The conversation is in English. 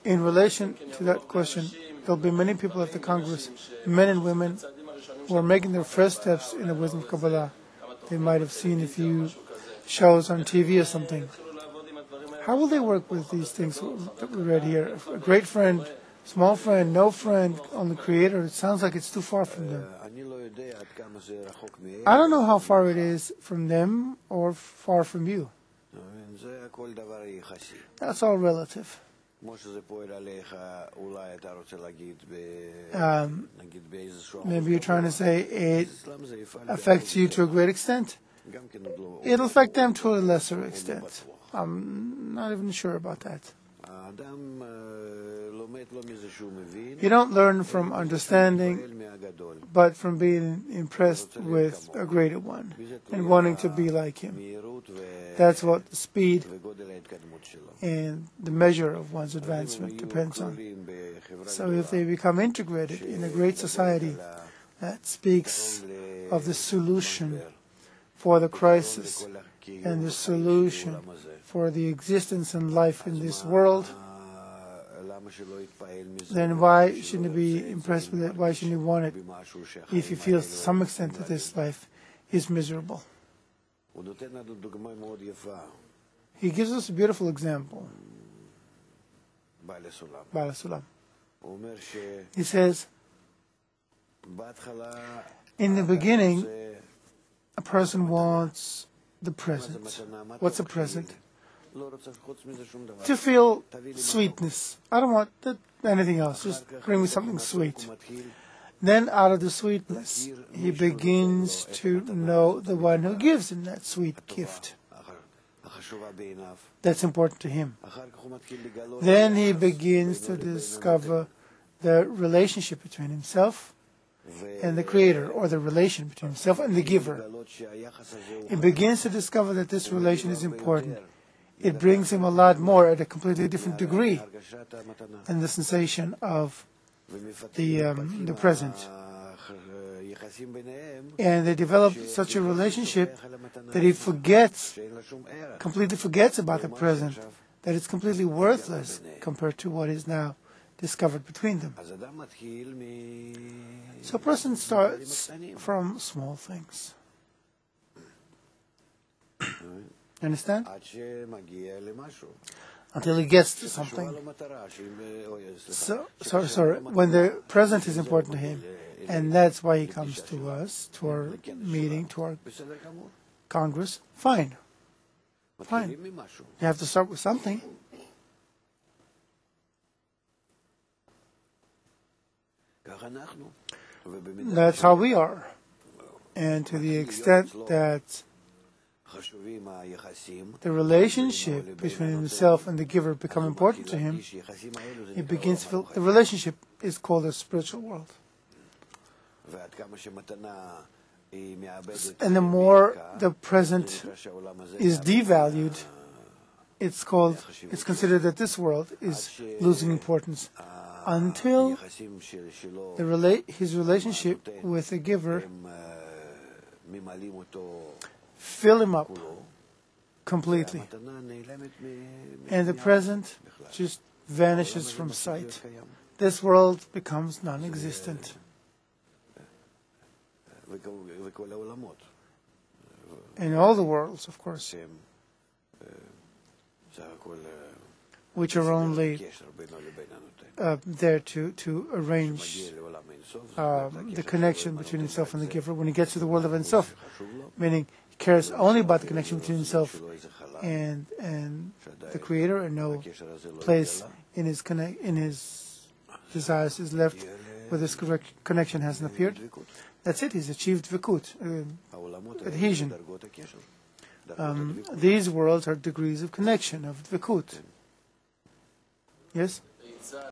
In relation to that question, there'll be many people at the Congress, men and women, who are making their first steps in the wisdom of Kabbalah. They might have seen a few shows on TV or something. How will they work with these things that we read here? A great friend, small friend, no friend, on the Creator, it sounds like it's too far from them. I don't know how far it is from them or far from you. That's all relative. Maybe you're trying to say it affects you to a great extent. It'll affect them to a lesser extent. I'm not even sure about that. You don't learn from understanding, but from being impressed with a greater one and wanting to be like him. That's what the speed and the measure of one's advancement depends on. So if they become integrated in a great society that speaks of the solution for the crisis and the solution for the existence and life in this world, then why shouldn't he be impressed with it? Why shouldn't he want it if he feels to some extent that this life is miserable? He gives us a beautiful example. Baal Sulam. He says, in the beginning, a person wants the present. What's a present? To feel sweetness. I don't want anything else. Just bring me something sweet. Then out of the sweetness, he begins to know the one who gives him that sweet gift. That's important to him. Then he begins to discover the relationship between himself and the Creator, or the relation between himself and the giver. He begins to discover that this relation is important. It brings him a lot more at a completely different degree than the sensation of the present. And they develop such a relationship that he completely forgets about the present, that it's completely worthless compared to what is now discovered between them. So a person starts from small things. Understand? Until he gets to something. When the present is important to him, and that's why he comes to us, to our meeting, to our Congress, fine. You have to start with something. That's how we are. And to the extent that the relationship between himself and the giver become important to him, he begins to feel the relationship is called a spiritual world. And the more the present is devalued, it's considered that this world is losing importance, until his relationship with the giver fill him up completely, and the present just vanishes from sight. This world becomes non-existent. In all the worlds, of course, which are only there to arrange the connection between himself and the giver. When he gets to the world of himself, meaning he cares only about the connection between himself and the Creator, and no place in his desires is left where this connection hasn't appeared. That's it. He's achieved vikut, adhesion. These worlds are degrees of connection, of vikut. Yes?